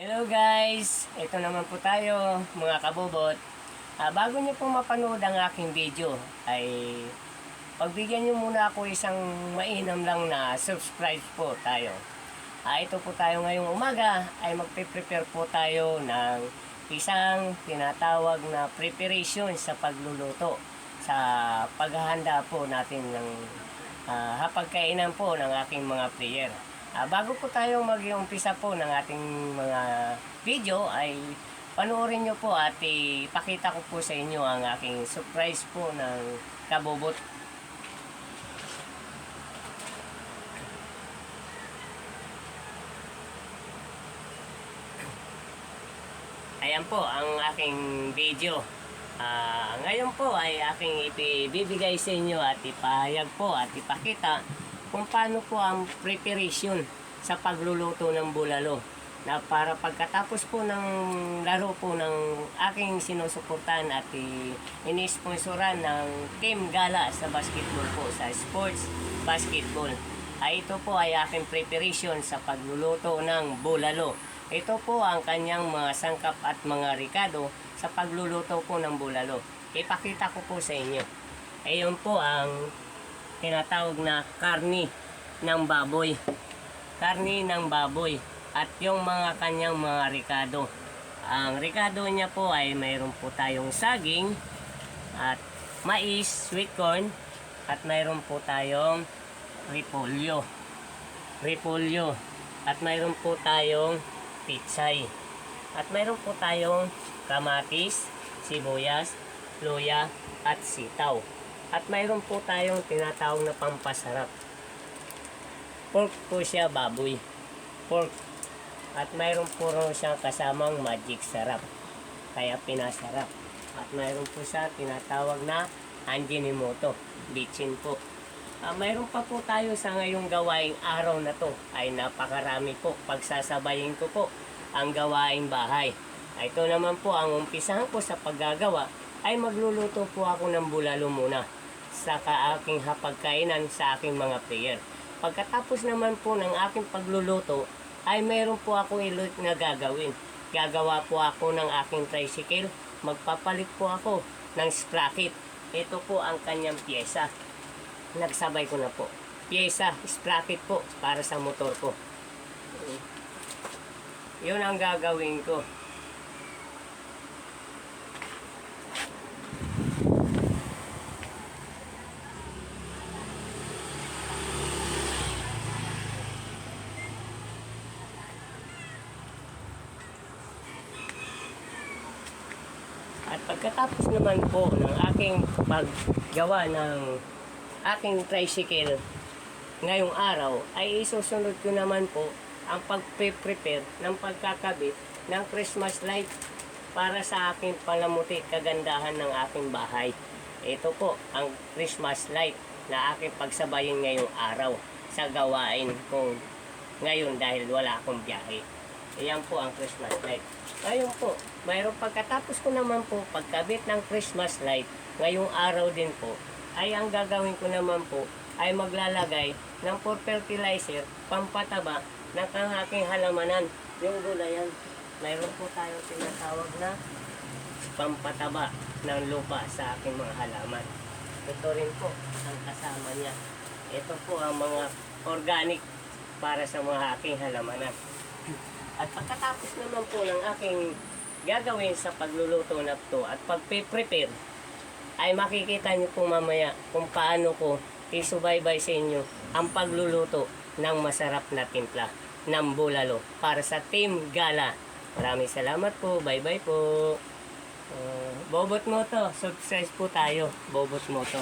Hello guys! Ito naman po tayo mga kabobot. Bago nyo pong mapanood ang aking video ay pagbigyan nyo muna ako isang mainam lang na subscribe po tayo. Ito po tayo ngayong umaga ay magpe-prepare po tayo ng isang tinatawag na preparation sa pagluluto sa paghahanda po natin ng hapagkainan po ng aking mga player. Bago po tayo mag-umpisa po ng ating mga video ay panoorin nyo po at ipakita ko po sa inyo ang aking surprise po ng kabobot. Ayan po ang aking video. Ngayon po ay aking ibibigay sa inyo at ipahayag po at ipakita kung paano po ang preparation sa pagluluto ng bulalo, na para pagkatapos po ng laro po ng aking sinusuportahan at ini-sponsoran ng Team Gala sa basketball po, sa sports basketball, ito po ay aking preparation sa pagluluto ng bulalo. Ito po ang kanyang mga sangkap at mga rikado sa pagluluto po ng bulalo. Ipakita ko po sa inyo. Ayun po ang tinatawag na karni ng baboy. Karni ng baboy. At yung mga kanyang mga rikado. Ang rikado niya po ay mayroon po tayong saging at mais, sweet corn, at mayroon po tayong repolyo. Repolyo. At mayroon po tayong pitsay. At mayroon po tayong kamatis, sibuyas, luya, at sitaw. At mayroon po tayong tinatawag na pampasarap. Pork po siya, baboy. Pork. At mayroon po rin siyang kasamang magic sarap. Kaya pinasarap. At mayroon po siya tinatawag na Ajinomoto. Bitchin po. Mayroon pa po tayo sa ngayong gawaing araw na to. Ay napakarami po. Pagsasabayin ko po ang gawaing bahay. Ito naman po ang umpisahan ko sa paggagawa ay magluluto po ako ng bulalo muna sa aking hapagkainan sa aking mga player. Pagkatapos naman po ng aking pagluluto ay mayroon po akong ilut na gagawin. Gagawa po ako ng aking tricycle. Magpapalit po ako ng sprocket. Ito po ang kanyang pyesa. Nagsabay ko na po. Pyesa, sprocket po para sa motor ko. Yun ang gagawin ko. At pagkatapos naman po ng aking paggawa ng aking tricycle ngayong araw, ay isusunod ko naman po ang pag-prepare ng pagkakabit ng Christmas light para sa aking palamuti kagandahan ng aking bahay. Ito po ang Christmas light na aking pagsabayin ngayong araw sa gawain ko ngayon dahil wala akong biyahe. Ayan po ang Christmas light. Ngayon po, mayroong pagkatapos ko naman po pagkabit ng Christmas light ngayong araw din po, ay ang gagawin ko naman po ay maglalagay ng fertilizer, pampataba ng aking halamanan, yung gulayan. Mayroon po tayong tinatawag na pampataba ng lupa sa aking mga halaman. Ito rin po ang kasama niya. Ito po ang mga organic para sa mga aking halamanan. At pagkatapos naman po ng aking gagawin sa pagluluto na ito at pagpe-prepare, ay makikita nyo po mamaya kung paano ko isubaybay sa inyo ang pagluluto ng masarap na timpla ng bulalo para sa Team Gala. Maraming salamat po. Bye bye po. Bobot mo to. Subscribe po tayo. Bobot mo to.